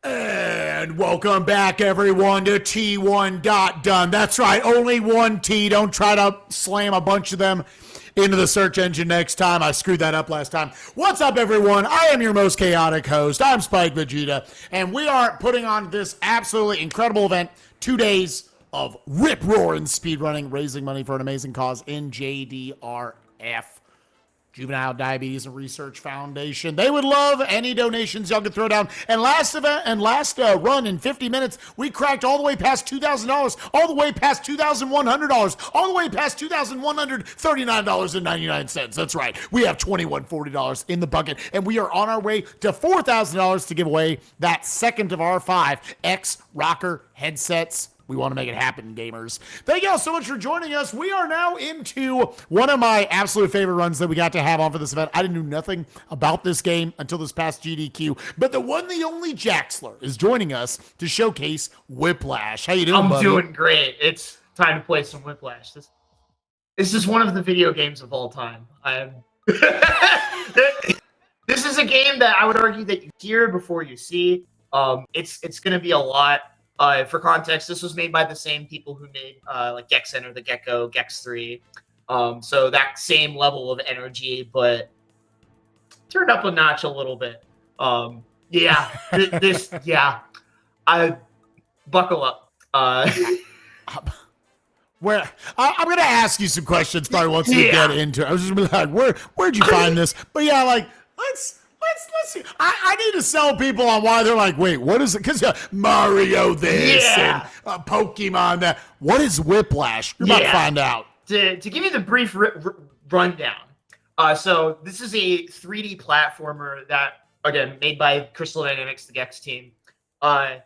And welcome back, everyone, to T1.Done. That's right, only one T. Don't try to slam a bunch of them into the search engine next time. I screwed that up last time. What's up, everyone? I am your most chaotic host. I'm Spikevegeta, and we are putting on this absolutely incredible event, 2 days of rip-roaring speedrunning, raising money for an amazing cause in JDRF. Juvenile Diabetes and Research Foundation. They would love any donations y'all could throw down. And last run in 50 minutes, we cracked all the way past $2,000, all the way past $2,100, all the way past $2,139.99. That's right. We have $2,140 in the bucket, and we are on our way to $4,000 to give away that second of our 5 X-Rocker headsets. We want to make it happen, gamers. Thank you all so much for joining us. We are now into one of my absolute favorite runs that we got to have on for this event. I didn't know nothing about this game until this past GDQ, but the one, the only Jaxler is joining us to showcase Whiplash. How you doing, buddy? I'm doing great. It's time to play some Whiplash. This is one of the video games of all time. This is a game that I would argue that you hear before you see. It's going to be a lot. For context, this was made by the same people who made like Jaxler1, the Gecko, Gex3. So that same level of energy, but turned up a notch a little bit. Yeah. I buckle up. Where I'm gonna ask you some questions probably once we get into it. I was just gonna be like, where'd you find this? But yeah, like let's see. I need to sell people on why they're like, wait, what is it? Because Mario this and Pokemon that. What is Whiplash? You're about to find out. To give you the brief rundown. So this is a 3D platformer that, again, made by Crystal Dynamics, the Gex team. I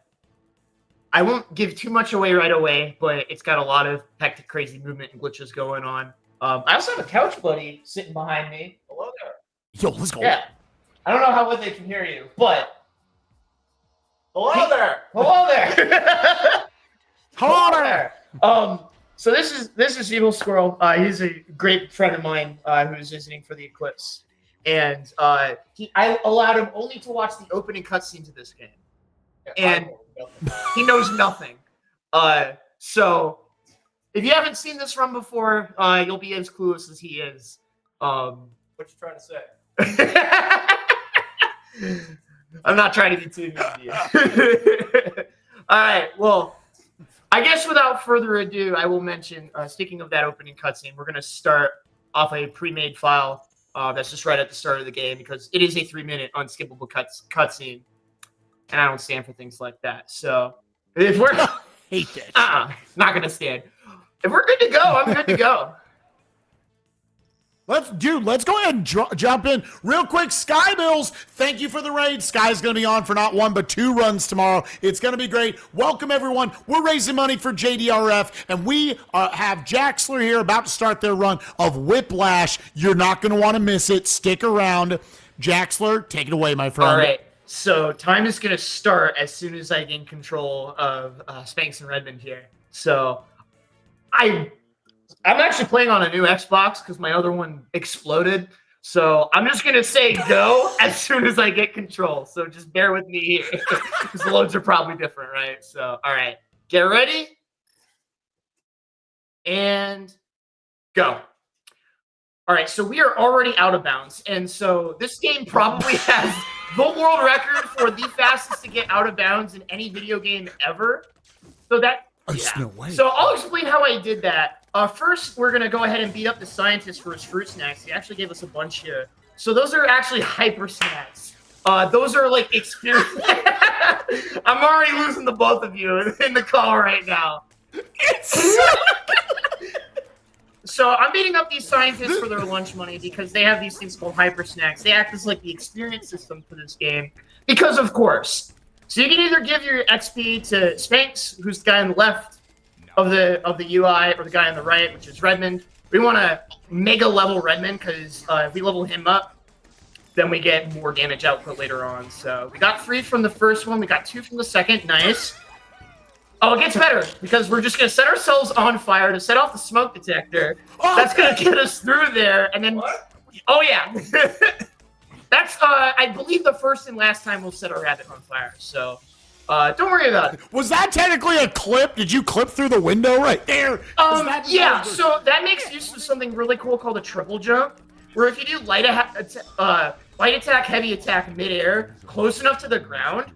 won't give too much away right away, but it's got a lot of hectic, crazy movement and glitches going on. I also have a couch buddy sitting behind me. Hello there. Yo, let's go. Yeah. I don't know how well they can hear you, but hello there. Hello there. Hello there. So this is Evil Squirrel. He's a great friend of mine who's visiting for the Eclipse, and I allowed him only to watch the opening cutscene to this game, and he knows nothing. So if you haven't seen this run before, you'll be as clueless as he is. What you trying to say? I'm not trying to be too mean. All right. Well, I guess without further ado, I will mention, speaking of that opening cutscene, we're going to start off a pre-made file that's just right at the start of the game because it is a 3-minute unskippable cutscene, and I don't stand for things like that. So if we're hate that. Not going to stand. If we're good to go, I'm good to go. Let's go ahead and jump in real quick. Sky Bills, thank you for the raid. Sky's going to be on for not 1 but 2 runs tomorrow. It's going to be great. Welcome, everyone. We're raising money for JDRF, and we have Jaxler here about to start their run of Whiplash. You're not going to want to miss it. Stick around. Jaxler, take it away, my friend. All right. So time is going to start as soon as I gain control of Spanx and Redmond here. So I'm actually playing on a new Xbox because my other one exploded. So I'm just going to say go as soon as I get control. So just bear with me here because the loads are probably different, right? So, all right. Get ready. And go. All right. So we are already out of bounds. And so this game probably has the world record for the fastest to get out of bounds in any video game ever. So that... no way. So I'll explain how I did that. First, we're going to go ahead and beat up the scientist for his fruit snacks. He actually gave us a bunch here. So those are actually hyper snacks. Those are like experience. I'm already losing the both of you in the call right now. So I'm beating up these scientists for their lunch money because they have these things called hyper snacks. They act as like the experience system for this game because, of course. So you can either give your XP to Spanx, who's the guy on the left of the UI, or the guy on the right, which is Redmond. We want to mega level Redmond because if we level him up, then we get more damage output later on. So we got 3 from the first one. We got 2 from the second. Nice. Oh, it gets better because we're just going to set ourselves on fire to set off the smoke detector. That's going to get us through there. And then Oh yeah. That's I believe the first and last time we'll set a rabbit on fire. So don't worry about it. Was that technically a clip? Did you clip through the window right there? Yeah, so that makes use of something really cool called a triple jump, where if you do light attack, heavy attack midair, close enough to the ground,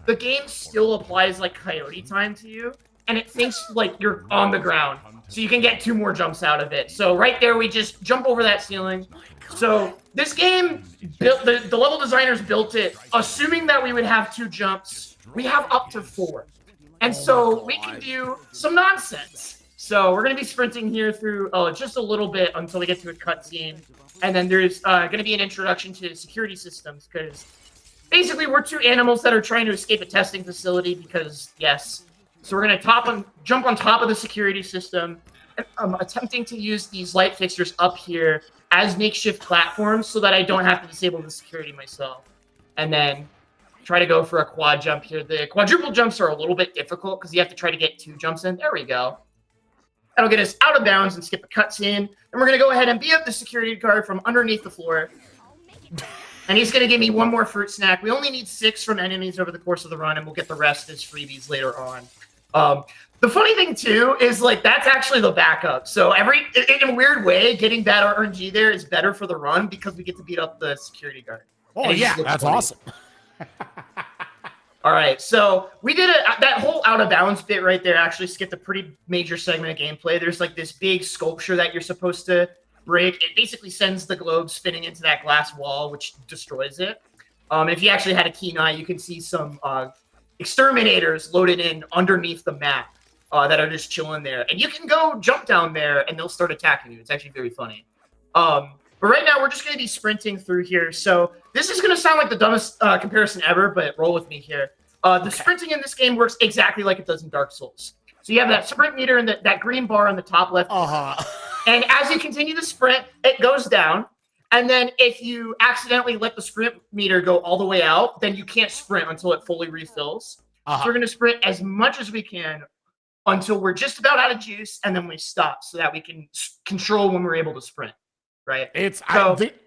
the game still applies like coyote time to you, and it thinks like you're on the ground, so you can get 2 more jumps out of it. So right there, we just jump over that ceiling. So this game, the level designers built it assuming that we would have 2 jumps. We have up to 4. And so we can do some nonsense. So we're going to be sprinting here through just a little bit until we get to a cutscene. And then there's going to be an introduction to security systems, because basically we're 2 animals that are trying to escape a testing facility because, yes. So we're going to jump on top of the security system, and attempting to use these light fixtures up here as makeshift platforms so that I don't have to disable the security myself. And then try to go for a quad jump here. The quadruple jumps are a little bit difficult because you have to try to get 2 jumps in. There we go. That'll get us out of bounds and skip a cutscene. And we're going to go ahead and beat up the security guard from underneath the floor. And he's going to give me 1 more fruit snack. We only need 6 from enemies over the course of the run, and we'll get the rest as freebies later on. The funny thing, too, is, like, that's actually the backup. So in a weird way, getting that RNG there is better for the run because we get to beat up the security guard. Oh, yeah, that's awesome. All right, so we did that whole out of bounds bit right there actually skipped a pretty major segment of gameplay. There's, like, this big sculpture that you're supposed to break. It basically sends the globe spinning into that glass wall, which destroys it. If you actually had a keen eye, you can see some exterminators loaded in underneath the map that are just chilling there. And you can go jump down there, and they'll start attacking you. It's actually very funny. But right now, we're just going to be sprinting through here. So this is going to sound like the dumbest comparison ever, but roll with me here. The sprinting in this game works exactly like it does in Dark Souls. So you have that sprint meter and that green bar on the top left. And as you continue to sprint, it goes down. And then if you accidentally let the sprint meter go all the way out, then you can't sprint until it fully refills. So we're going to sprint as much as we can until we're just about out of juice, and then we stop so that we can control when we're able to sprint. Right?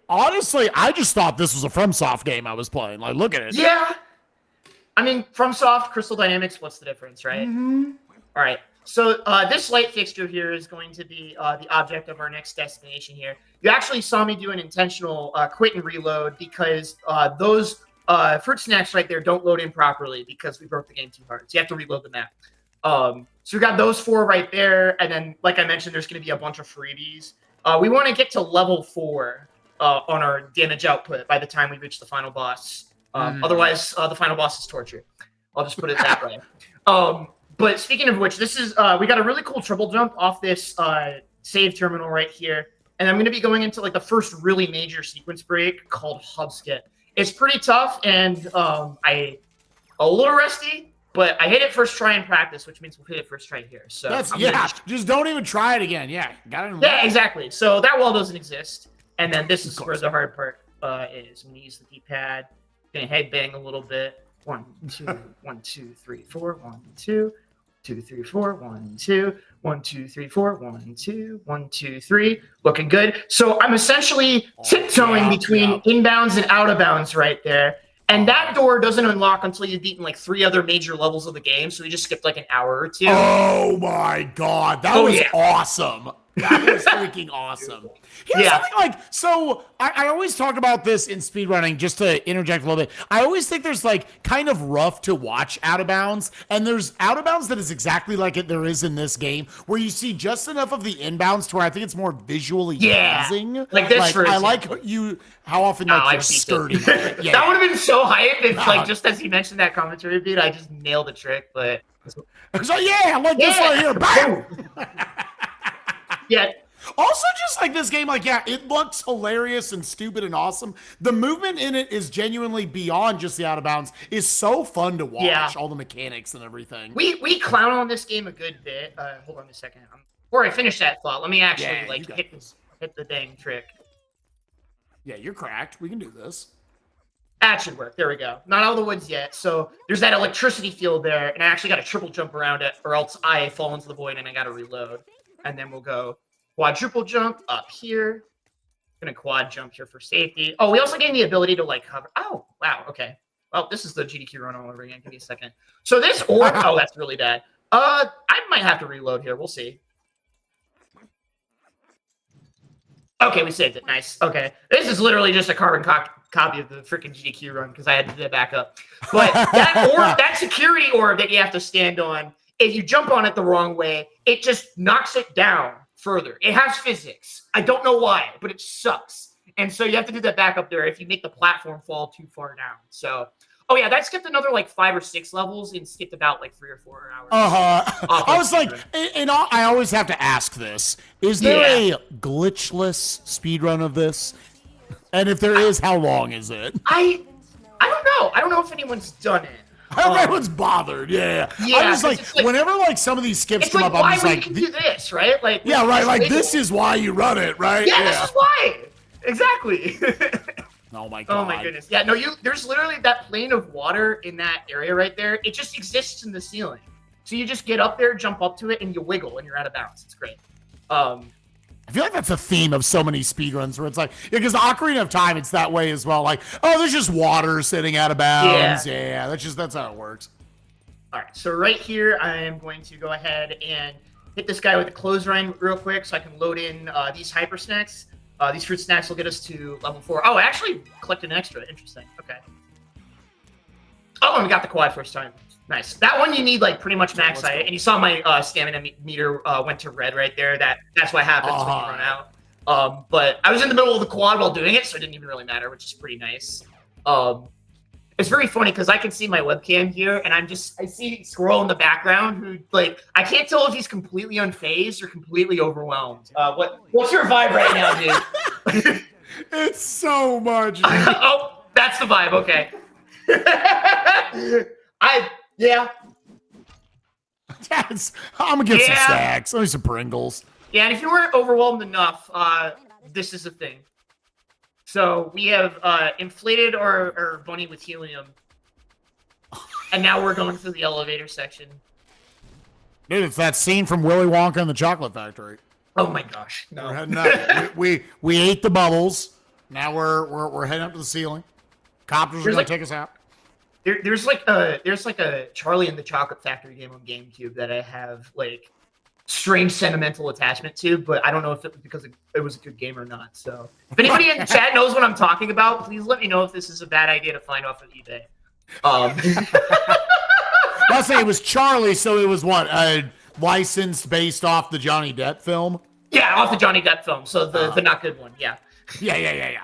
Honestly, I just thought this was a FromSoft game I was playing. Like, look at it. Yeah. I mean, FromSoft, Crystal Dynamics, what's the difference, right? Mm-hmm. All right. So this light fixture here is going to be the object of our next destination here. You actually saw me do an intentional quit and reload because those fruit snacks right there don't load in properly because we broke the game too hard. So you have to reload the map. So we got those 4 right there. And then, like I mentioned, there's going to be a bunch of freebies. We want to get to level 4 on our damage output by the time we reach the final boss. Otherwise, the final boss is torture. I'll just put it that way. But speaking of which, this is we got a really cool triple jump off this save terminal right here. And I'm going to be going into like the first really major sequence break called Hubskit. It's pretty tough, and a little rusty, but I hit it first try in practice, which means we'll hit it first try here. So just don't even try it again. Yeah, got it. Yeah, exactly. So that wall doesn't exist, and then this is where the hard part is. I'm going to use the D-pad, going to headbang a little bit. 1, 2, 1, 2, 3, 4, 1, 2, 2, 3, 4, 1, 2, 1, 2, 3, 4, 1, 2, 1, 2, 3. Looking good. So I'm essentially tiptoeing between inbounds and out of bounds right there. And that door doesn't unlock until you've beaten like 3 other major levels of the game. So we just skipped like an hour or 2. Oh my God. That was awesome. That was freaking awesome. Here's something like, so I always talk about this in speedrunning, just to interject a little bit. I always think there's like kind of rough to watch out of bounds, and there's out of bounds that is exactly like it there is in this game, where you see just enough of the inbounds to where I think it's more visually pleasing. Like this, for I like how often you're skirting. That would have been so hype if like just as he mentioned that commentary beat, I just nailed the trick. But so this right here. Bam! Yeah. Also, just like this game, like, it looks hilarious and stupid and awesome. The movement in it is genuinely beyond just the out of bounds. It's so fun to watch, all the mechanics and everything. We clown on this game a good bit. Hold on a second. Before I finish that thought, let me actually hit the dang trick. Yeah, you're cracked. We can do this. That should work. There we go. Not out of the woods yet. So there's that electricity field there, and I actually got to triple jump around it, or else I fall into the void and I got to reload. And then we'll go quadruple jump up here. Gonna quad jump here for safety. Oh, we also gain the ability to like hover. Oh, wow. Okay. Well, this is the GDQ run all over again. Give me a second. So this orb. Oh, that's really bad. I might have to reload here. We'll see. Okay, we saved it. Nice. Okay. This is literally just a carbon copy of the freaking GDQ run because I had to do that back up. But that orb, that security orb that you have to stand on, if you jump on it the wrong way, it just knocks it down further. It has physics. I don't know why, but it sucks. And so you have to do that back up there if you make the platform fall too far down. So, oh yeah, that skipped another like 5 or 6 levels and skipped about like 3 or 4 hours. I was like, I always have to ask this: is there a glitchless speedrun of this? And if there is, how long is it? I don't know. I don't know if anyone's done it. Everyone's bothered, yeah. I'm just like, whenever like some of these skips come up, I'm just like, why we can do this, right? Like, yeah, right. Like this is why you run it, right? Yeah, this is why. Exactly. Oh my god. Oh my goodness. Yeah, no, there's literally that plane of water in that area right there. It just exists in the ceiling. So you just get up there, jump up to it, and you wiggle, and you're out of bounds. It's great. I feel like that's a theme of so many speedruns where it's like, because the Ocarina of Time, it's that way as well. Like, oh, there's just water sitting out of bounds. Yeah, that's how it works. All right, so right here, I am going to go ahead and hit this guy with the clothesline real quick so I can load in these hyper snacks. These fruit snacks will get us to level 4. Oh, I actually collected an extra. Interesting. Okay. Oh, and we got the quad first time. Nice. That one you need like pretty much max height, and you saw my stamina meter went to red right there. That's what happens when you run out. But I was in the middle of the quad while doing it, so it didn't even really matter, which is pretty nice. It's very funny because I can see my webcam here, and I see Squirrel in the background who like I can't tell if he's completely unfazed or completely overwhelmed. What's your vibe right now, dude? It's so much. Oh, that's the vibe. Okay. Yeah. I'm gonna get some snacks. Only some Pringles. Yeah, and if you weren't overwhelmed enough, this is the thing. So we have inflated our bunny with helium, and now we're going through the elevator section. Dude, it's that scene from Willy Wonka and the Chocolate Factory. Oh my gosh! No, we're heading up. we ate the bubbles. Now we're heading up to the ceiling. Copters are gonna take us out. There's like a Charlie and the Chocolate Factory game on GameCube that I have like strange sentimental attachment to, but I don't know if it was because it was a good game or not. So if anybody in the chat knows what I'm talking about, please let me know if this is a bad idea to find off of eBay. I'll say it was Charlie, so it was what, licensed based off the Johnny Depp film? Yeah, off the Johnny Depp film. So the not good one. Yeah. Yeah.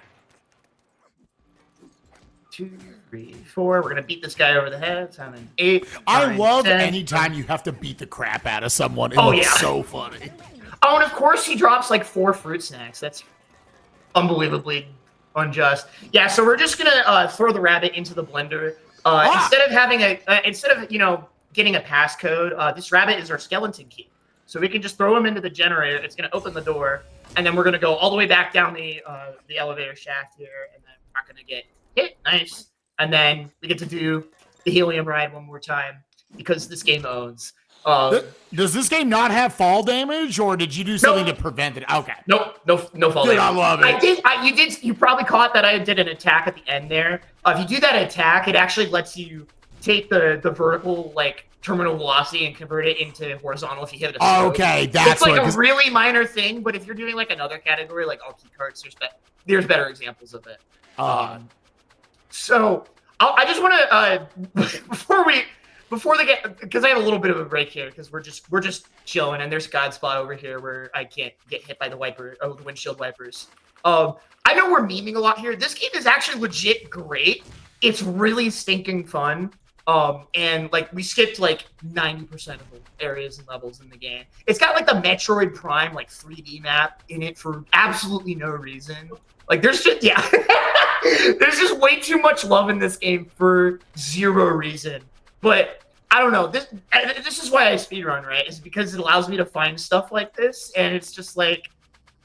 2, 3, 4. We're gonna beat this guy over the head. 7, 8. I love 10. anytime you have to beat the crap out of someone. It looks so funny. Oh, and of course he drops like 4 fruit snacks. That's unbelievably unjust. Yeah, so we're just gonna throw the rabbit into the blender. Instead of having getting a passcode, this rabbit is our skeleton key. So we can just throw him into the generator. It's gonna open the door, and then we're gonna go all the way back down the elevator shaft here, and then we're not gonna get hit. Nice. And then we get to do the helium ride one more time because this game owns. Does this game not have fall damage, or did you do something to prevent it? Okay. Nope. No fall damage. I love it. You probably caught that I did an attack at the end there. If you do that attack, it actually lets you take the vertical like terminal velocity and convert it into horizontal if you hit it. Okay, that's it's like a really minor thing, but if you're doing like another category like all key cards, there's better examples of it. So I just want to before they get, because I have a little bit of a break here because we're just chilling, and there's God Spot over here where I can't get hit by the windshield wipers. I know we're memeing a lot here. This game is actually legit great. It's really stinking fun. And like we skipped like 90% of the areas and levels in the game. It's got like the Metroid Prime like 3D map in it for absolutely no reason. Like there's just there's just way too much love in this game for zero reason. But I don't know. This is why I speedrun, right? Is because it allows me to find stuff like this, and it's just like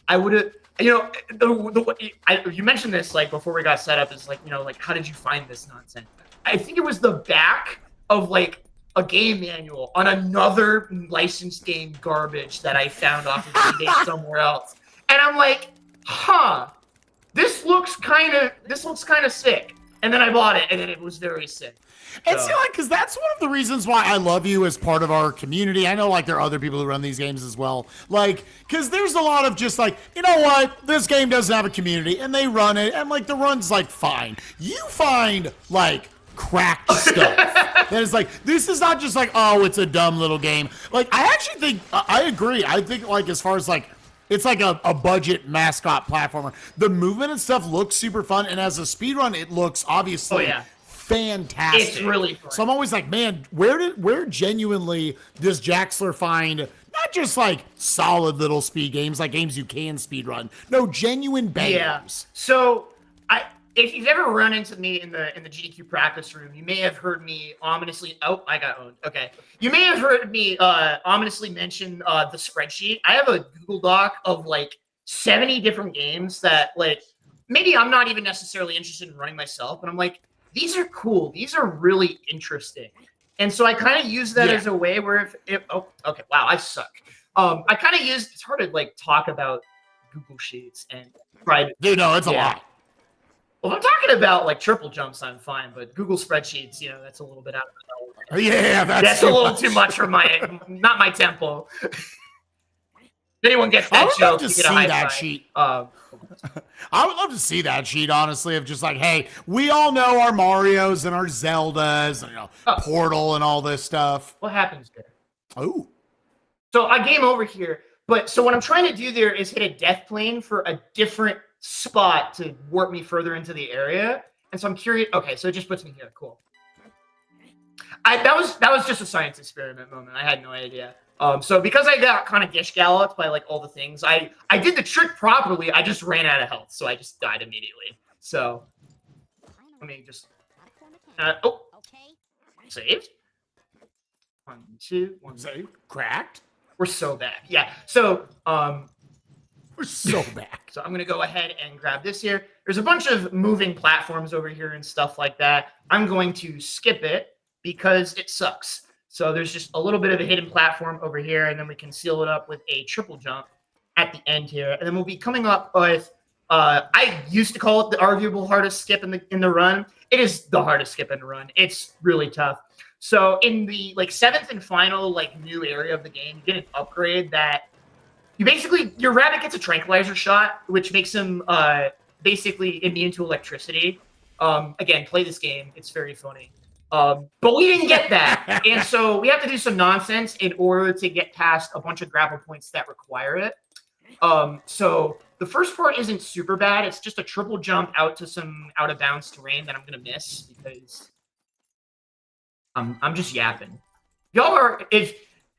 I would have. You mentioned this like before we got set up. Is like like how did you find this nonsense? I think it was the back of like a game manual on another licensed game garbage that I found off of eBay somewhere else, and I'm like, huh. looks kind of sick. And then I bought it, and then it was very sick. And see, like, because that's one of the reasons why I love you as part of our community. I know, like, there are other people who run these games as well. Like, because there's a lot of just like, you know what, this game doesn't have a community, and they run it, and like the run's like fine. You find like cracked stuff that is like, this is not just like, oh, it's a dumb little game. Like, I actually think I agree. I think like as far as like, it's like a budget mascot platformer. The movement and stuff looks super fun, and as a speedrun, it looks obviously fantastic. It's really fun. So I'm always like, man, where genuinely does Jaxler find not just like solid little speed games, like games you can speedrun, no, genuine bangers. Yeah. So if you've ever run into me in the GDQ practice room, you may have heard me ominously. Oh, I got owned. Okay. You may have heard me ominously mention the spreadsheet. I have a Google Doc of like 70 different games that like maybe I'm not even necessarily interested in running myself, but I'm like, these are cool. These are really interesting. And so I kind of use that as a way where oh, okay, wow, I suck. I kind of use, it's hard to like talk about Google Sheets and try to, Dude, no, it's a lot. Well, if I'm talking about like triple jumps, I'm fine, but Google spreadsheets, you know, that's a little bit out of the Yeah, that's a little too much for not my tempo. If anyone gets that joke, I would love to you see get a high that five. sheet. I would love to see that sheet, honestly, of just like, hey, we all know our Marios and our Zeldas, and, you know, Portal and all this stuff. What happens there? Oh. So I game over here, but so what I'm trying to do there is hit a death plane for a different spot to warp me further into the area. And so I'm curious. Okay, so it just puts me here. Cool. That was just a science experiment moment. I had no idea. So because I got kind of gish galloped by like all the things, I did the trick properly. I just ran out of health, so I just died immediately. So let me just saved. 1, 2, 1. Save. Cracked. We're so back. Yeah. So we're so back. So I'm gonna go ahead and grab this here. There's a bunch of moving platforms over here and stuff like that. I'm going to skip it because it sucks. So there's just a little bit of a hidden platform over here, and then we can seal it up with a triple jump at the end here. And then we'll be coming up with, I used to call it the arguable hardest skip in the run. It is the hardest skip in the run. It's really tough. So in the like 7th and final like new area of the game, you get an upgrade that your rabbit gets a tranquilizer shot, which makes him basically immune to electricity. Again, play this game. It's very funny. But we didn't get that. And so we have to do some nonsense in order to get past a bunch of grapple points that require it. So the first part isn't super bad. It's just a triple jump out to some out of bounds terrain that I'm going to miss because I'm just yapping. If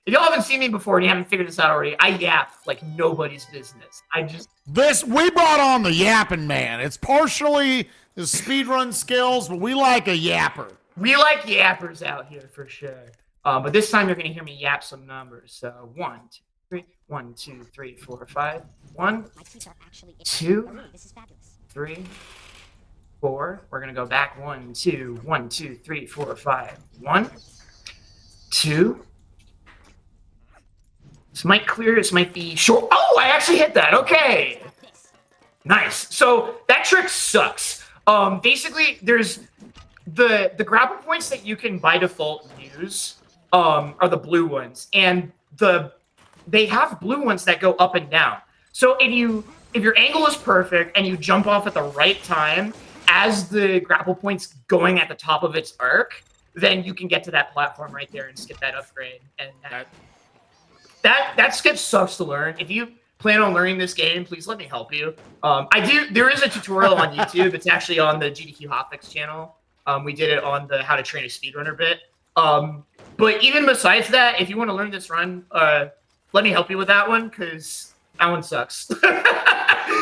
y'all haven't seen me before and you haven't figured this out already, I yap like nobody's business. We brought on the yapping man. It's partially the speedrun skills, but we like a yapper. We like yappers out here for sure. But this time you're going to hear me yap some numbers. So 1, 2, 3, 1, 2, 3, 4, 5. 1, 2, 3, 4. We're going to go back 1, 2, 1, 2, 3, 4, 5. 1, 2. This might clear. This might be short. Oh, I actually hit that. Okay. Nice. So that trick sucks. Basically, there's the grapple points that you can by default use are the blue ones, and they have blue ones that go up and down. So if your angle is perfect and you jump off at the right time as the grapple point's going at the top of its arc, then you can get to that platform right there and skip that upgrade. And that skip sucks to learn. If you plan on learning this game, please let me help you. There is a tutorial on YouTube. It's actually on the GDQ Hotfix channel. We did it on the How to Train a Speedrunner bit. But even besides that, if you want to learn this run, let me help you with that one, because that one sucks. That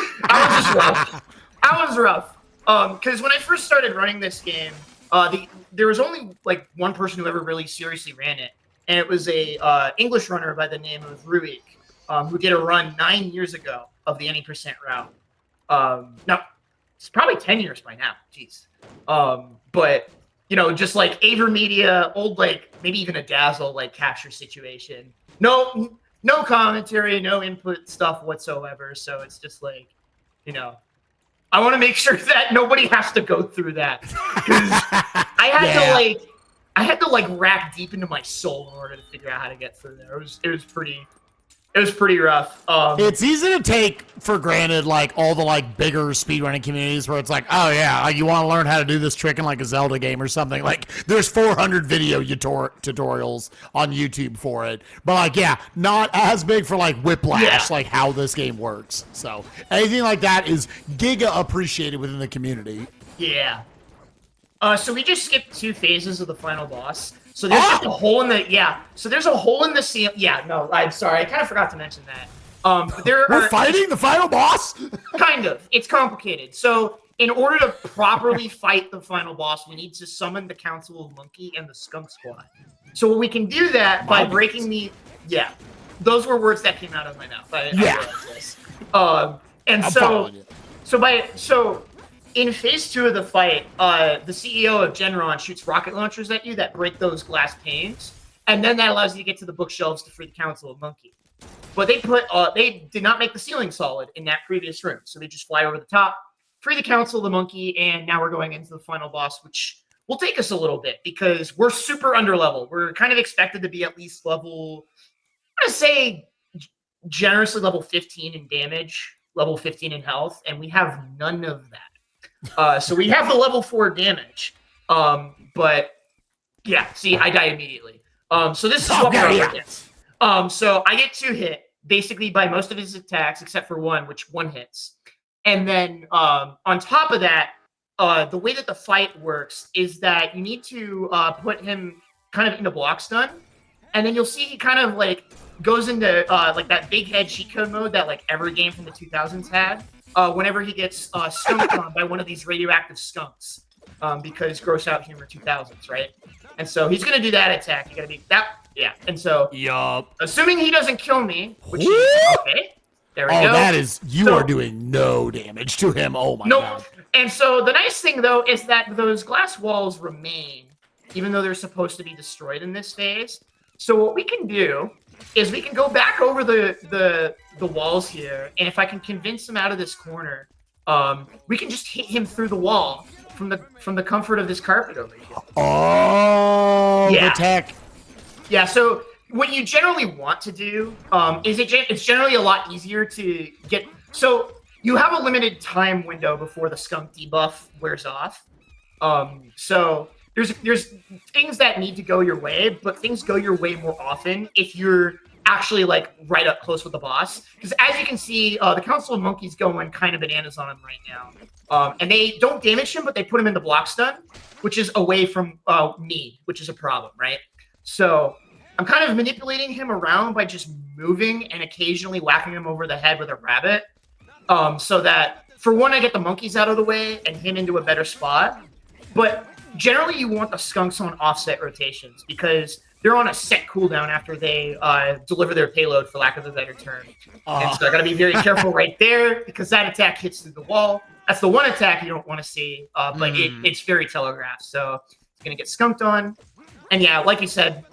was rough. Because when I first started running this game, there was only like one person who ever really seriously ran it, and it was a English runner by the name of Ruik, who did a run 9 years ago of the any percent route. No, it's probably 10 years by now. Jeez. But you know, just like Avermedia, old like maybe even a Dazzle like capture situation. No commentary, no input stuff whatsoever. So it's just like, you know, I want to make sure that nobody has to go through that. Because I had to rack deep into my soul in order to figure out how to get through there. It was pretty rough. It's easy to take for granted, like all the bigger speedrunning communities where it's like, oh yeah, you want to learn how to do this trick in a Zelda game or something. Like there's 400 video tutorials on YouTube for it, but not as big for Whiplash, like how this game works. So anything like that is giga appreciated within the community. Yeah. So we just skipped 2 phases of the final boss. So there's just a hole in the So there's a hole in the ceiling. Yeah, no, I'm sorry, I kind of forgot to mention that. But We're fighting the final boss. Kind of. It's complicated. So in order to properly fight the final boss, we need to summon the Council of Monkey and the Skunk Squad. So we can do that by breaking the. Yeah, those were words that came out of my mouth. I realized this. So in phase 2 of the fight, the CEO of Genron shoots rocket launchers at you that break those glass panes, and then that allows you to get to the bookshelves to free the Council of Monkey. But they did not make the ceiling solid in that previous room, so they just fly over the top, free the Council of the Monkey, and now we're going into the final boss, which will take us a little bit because we're super under level. We're kind of expected to be at least level, I'm gonna say generously level 15 in damage, level 15 in health, and we have none of that. So we have the level 4 damage, but yeah, see, I die immediately. So this is what we're up against. So I get 2 hit basically by most of his attacks except for one, which one hits. And then on top of that, the way that the fight works is that you need to put him kind of into block stun, and then you'll see he kind of goes into that big head cheat code mode that every game from the 2000s had. Whenever he gets skunked on by one of these radioactive skunks, because gross out humor 2000s, right? And so he's gonna do that attack. You gotta be that, yeah. And so, assuming he doesn't kill me, which is okay. There we go. That is you are doing no damage to him. Oh my god. And so the nice thing though is that those glass walls remain, even though they're supposed to be destroyed in this phase. So what we can do is we can go back over the walls here, and if I can convince him out of this corner, we can just hit him through the wall from the comfort of this carpet over here. The tech. Yeah, so what you generally want to do is it's generally a lot easier to get. So you have a limited time window before the skunk debuff wears off. So there's things that need to go your way, but things go your way more often if you're actually right up close with the boss. Because as you can see, the Council of Monkeys going kind of bananas on him right now. And they don't damage him, but they put him in the block stun, which is away from me, which is a problem, right? So I'm kind of manipulating him around by just moving and occasionally whacking him over the head with a rabbit. So that, for one, I get the monkeys out of the way and him into a better spot. But generally, you want the skunks on offset rotations because they're on a set cooldown after they deliver their payload, for lack of a better term. And so I got to be very careful right there because that attack hits through the wall. That's the one attack you don't want to see, but it's very telegraphed. So it's going to get skunked on. And yeah, like you said,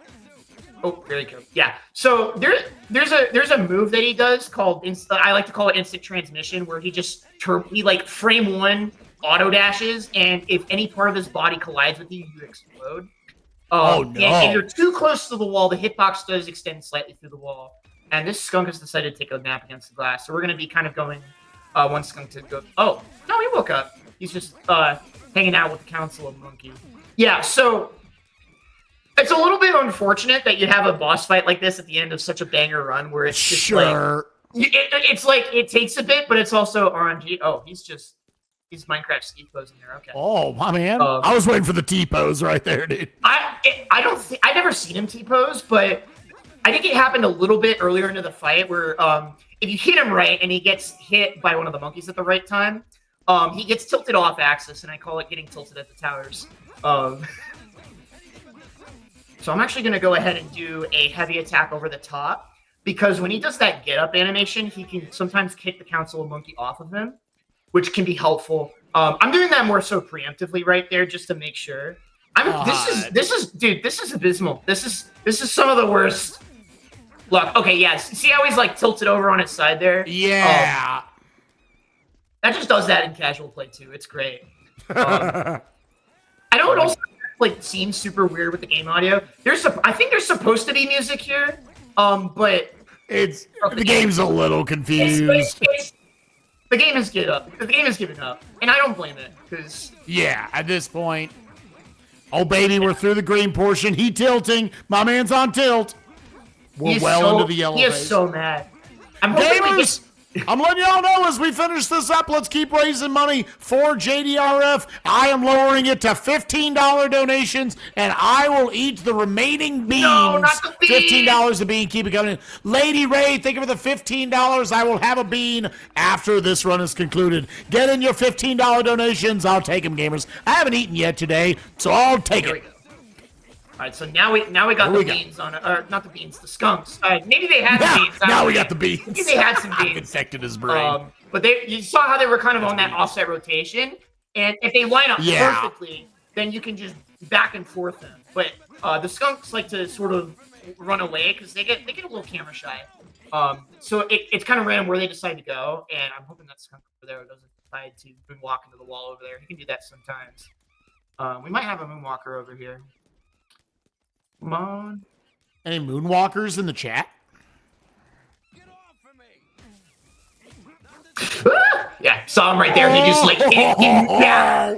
very good. Yeah. So there's a move that he does called I like to call it instant transmission, where he just frame 1 auto dashes, and if any part of his body collides with you, you explode. No! And if you're too close to the wall, the hitbox does extend slightly through the wall. And this skunk has decided to take a nap against the glass, so we're going to be kind of going one skunk to go. Oh no, he woke up. He's just hanging out with the Council of Monkey. Yeah. So it's a little bit unfortunate that you have a boss fight like this at the end of such a banger run, where it's just it's it takes a bit, but it's also RNG. Oh, he's Minecraft Steve posing there. Okay. Oh my man, I was waiting for the T pose right there, dude. I never seen him T pose, but I think it happened a little bit earlier into the fight where if you hit him right and he gets hit by one of the monkeys at the right time, he gets tilted off axis, and I call it getting tilted at the towers. So I'm actually going to go ahead and do a heavy attack over the top, because when he does that get up animation, he can sometimes kick the Council of Monkey off of him, which can be helpful. I'm doing that more so preemptively right there, just to make sure. This is abysmal. This is some of the worst. Look, okay, yeah. See how he's tilted over on his side there? Yeah. That just does that in casual play too. It's great. I know it also like seems super weird with the game audio. I think there's supposed to be music here, but the game's a little confused. The game is giving up. The game is giving up, and I don't blame it because at this point, oh baby, we're through the green portion. He tilting. My man's on tilt. We're into the yellow. He is so mad. I'm hoping we get. I'm letting y'all know as we finish this up, let's keep raising money for JDRF. I am lowering it to $15 donations, and I will eat the remaining beans. No, not the beans. $15 a bean, keep it coming in. Lady Ray, thank you for the $15. I will have a bean after this run is concluded. Get in your $15 donations. I'll take them, gamers. I haven't eaten yet today, so I'll take it. All right, so now we got the beans on it, or not the beans, the skunks. Maybe they had the beans. Now we got the beans. Maybe they had some beans. I've infected his brain. But you saw how they were kind of on that offset rotation, and if they line up perfectly, then you can just back and forth them. But the skunks like to sort of run away because they get a little camera shy. So it's kind of random where they decide to go, and I'm hoping that skunk over there doesn't decide to moonwalk into the wall over there. He can do that sometimes. We might have a moonwalker over here. Come on. Any moonwalkers in the chat? Get off of me. Yeah, saw him right there. He just like yeah.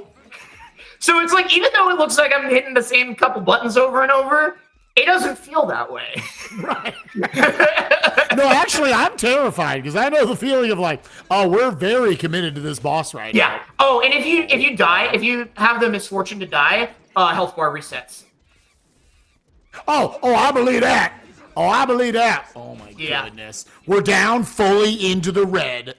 So it's like even though it looks like I'm hitting the same couple buttons over and over, it doesn't feel that way. Right. No, actually, I'm terrified because I know the feeling of like, oh, we're very committed to this boss right now. Yeah. Oh, and if you die, if you have the misfortune to die, health bar resets. Oh, I believe that. Oh my goodness. We're down fully into the red.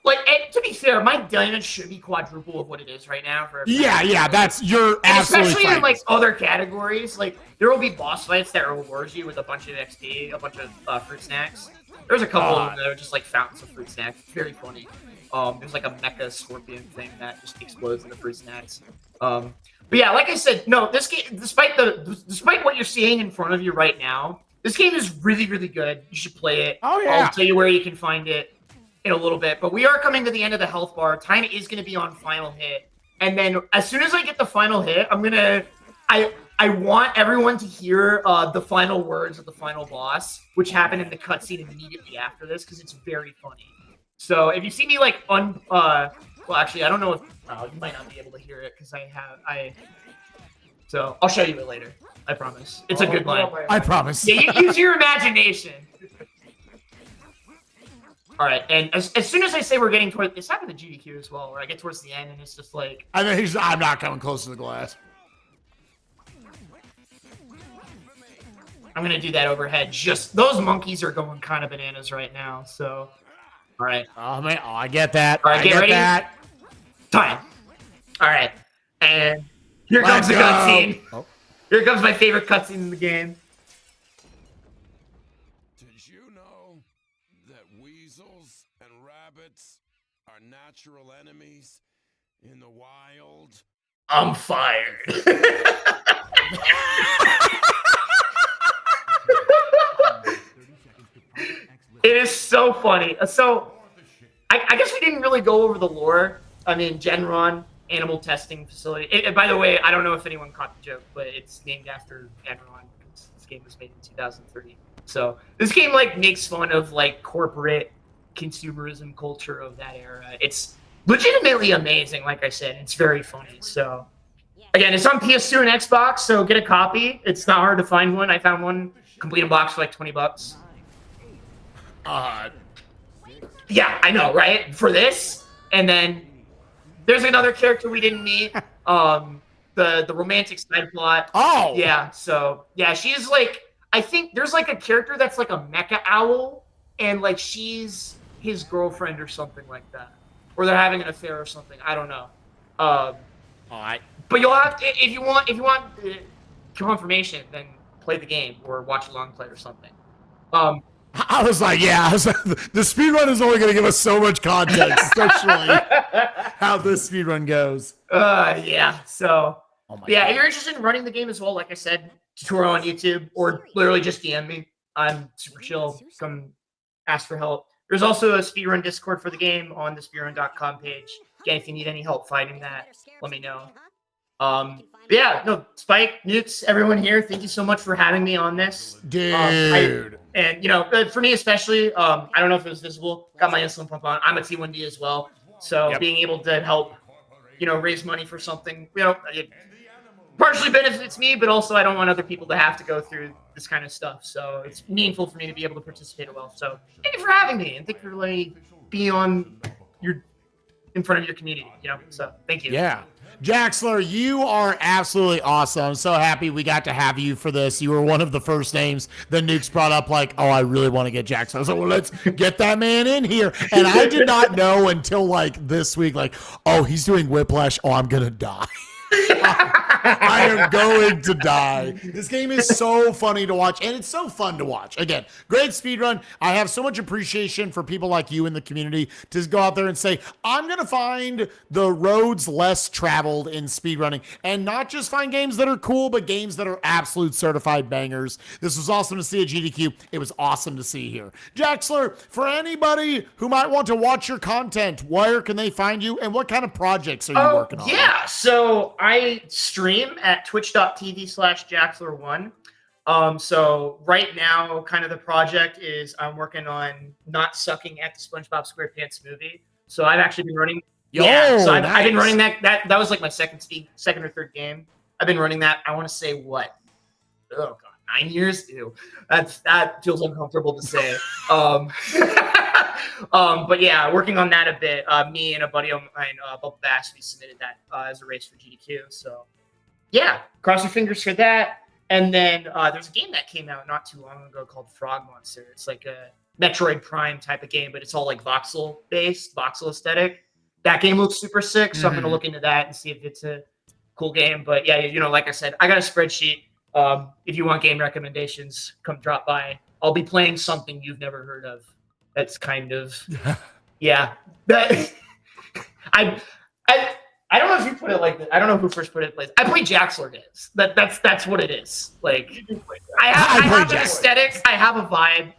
Like, and to be fair, my damage should be quadruple of what it is right now. You're absolutely especially fine. In like other categories. Like there will be boss fights that rewards you with a bunch of XP, a bunch of fruit snacks. There's a couple of them that are just like fountains of fruit snacks. Very funny. There's like a mecha scorpion thing that just explodes in the fruit snacks. But yeah, like I said, no, this game, despite what you're seeing in front of you right now, this game is really, really good. You should play it. Oh yeah. I'll tell you where you can find it in a little bit. But we are coming to the end of the health bar. Time is going to be on final hit, and then as soon as I get the final hit, I want everyone to hear the final words of the final boss, which happen in the cutscene immediately after this, because it's very funny. So if you see me like well, actually, I don't know if you might not be able to hear it because so I'll show you it later. I promise. It's a good line. I promise. Yeah, use your imagination. All right, and as soon as I say we're getting toward, it's happened to GDQ as well, where I get towards the end and it's just like I'm not coming close to the glass. I'm gonna do that overhead. Just those monkeys are going kind of bananas right now. So, all right. Oh man, I get that. All right, get ready. That. Time. All right, and here comes the cutscene. Oh. Here comes my favorite cutscene in the game. Did you know that weasels and rabbits are natural enemies in the wild? I'm fired. It is so funny. So, I guess we didn't really go over the lore. I mean, Genron, animal testing facility. By the way, I don't know if anyone caught the joke, but it's named after Genron. This game was made in 2003. So this game like makes fun of like corporate consumerism culture of that era. It's legitimately amazing. Like I said, it's very funny. So again, it's on PS2 and Xbox. So get a copy. It's not hard to find one. I found one complete in box for like $20. Yeah, I know, right? For this, and then there's another character we didn't meet. The romantic side plot. Oh, yeah. So yeah, she's like, I think there's like a character that's like a mecha owl, and like she's his girlfriend or something like that, or they're having an affair or something. I don't know. All right. But you'll have to, if you want confirmation, then play the game or watch a long play or something. I was like, the speedrun is only going to give us so much context, especially how this speedrun goes. Yeah. So, God. If you're interested in running the game as well, like I said, tutorial on YouTube or literally just DM me. I'm super chill. Come ask for help. There's also a speedrun Discord for the game on the speedrun.com page. Again, if you need any help finding that, let me know. But yeah, no, Spike, Newts, everyone here, thank you so much for having me on this. Dude. And, you know, for me especially, I don't know if it was visible, got my insulin pump on. I'm a T1D as well. So being able to help, you know, raise money for something, you know, it partially benefits me, but also I don't want other people to have to go through this kind of stuff. So it's meaningful for me to be able to participate as well. So thank you for having me, and thank you for letting me be on in front of your community, you know, so thank you. Yeah. Jaxler, you are absolutely awesome. I'm so happy we got to have you for this. You were one of the first names that Nukes brought up, like, oh, I really want to get Jaxler. I was like, well, let's get that man in here. And I did not know until like this week, like, oh, he's doing Whiplash. Oh, I'm going to die. I am going to die. This game is so funny to watch, and it's so fun to watch. Again, great speedrun. I have so much appreciation for people like you in the community to go out there and say, I'm going to find the roads less traveled in speedrunning, and not just find games that are cool, but games that are absolute certified bangers. This was awesome to see at GDQ. It was awesome to see here. Jaxler, for anybody who might want to watch your content, where can they find you, and what kind of projects are you working on? Yeah, so I stream at twitch.tv/Jaxler1. So right now, kind of the project is I'm working on not sucking at the SpongeBob SquarePants movie. So I've actually been running. So I've been running that. That was like my second or third game. I've been running that. I want to say what? Oh god, 9 years. Ew, that feels uncomfortable to say. But yeah, working on that a bit. Me and a buddy of mine, Bubble Bass, we submitted that as a race for GDQ. So yeah, cross your fingers for that. And then there's a game that came out not too long ago called Frog Monster. It's like a Metroid Prime type of game, but it's all like voxel based, voxel aesthetic. That game looks super sick, so I'm gonna look into that and see if it's a cool game. But yeah, you know, like I said, I got a spreadsheet. If you want game recommendations, come drop by. I'll be playing something you've never heard of. That's kind of That I don't know if you put it like that. I don't know who first put it in place. I play Jaxler games. That's what it is. Like I have an aesthetic. I have a vibe.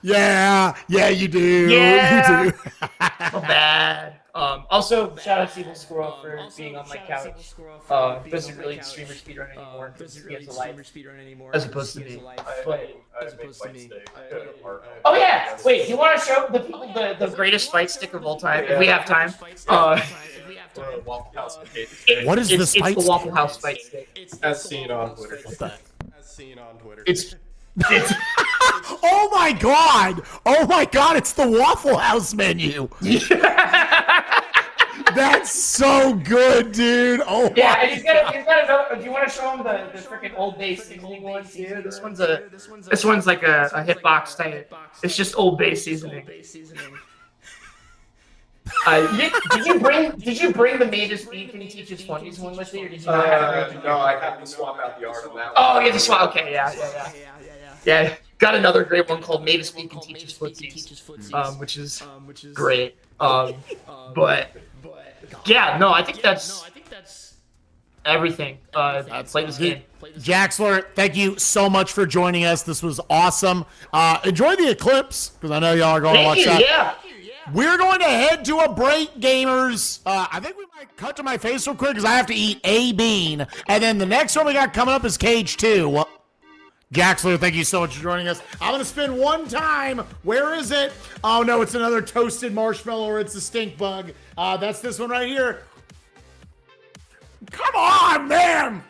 Yeah, you do. Yeah. You do. So bad. Also, shout out to Evil Squirrel for being on my couch. Doesn't really streamer speedrun anymore. He has a life, as opposed to me. Oh yeah! Wait, you want to show the people the greatest fight stick of all time? If we have time. What is this fight? It's the Waffle House fight stick. As seen on Twitter. It's Oh my god! Oh my god! It's the Waffle House menu. That's so good, dude. Oh yeah, and he's got a. Do you want to show him the freaking Old Bay seasoning one too? This one's like a hitbox type. It's just Old Bay seasoning. Did you bring the Mavis Beacon Teaches Funnies one with you, or did you not have it? No, I have to swap out the art on that one. Oh, you have to swap. Okay, yeah. Got another great one called Mavis Beacon Teaches Footsies, which is great. But yeah, no, I think that's everything. Play this game. Jaxler, thank you so much for joining us. This was awesome. Enjoy the eclipse, because I know y'all are going to watch that. Yeah. We're going to head to a break, gamers. I think we might cut to my face real quick because I have to eat a bean. And then the next one we got coming up is Cage 2. Jaxler, thank you so much for joining us. I'm going to spin one time. Where is it? Oh, no, it's another toasted marshmallow or it's a stink bug. That's this one right here. Come on, man.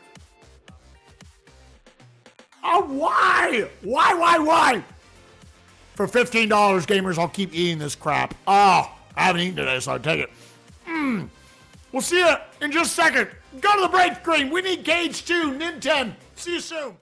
Oh, why? Why? For $15, gamers, I'll keep eating this crap. Oh, I haven't eaten today, so I'll take it. We'll see you in just a second. Go to the break screen. We need Cage 2, Nintendo. See you soon.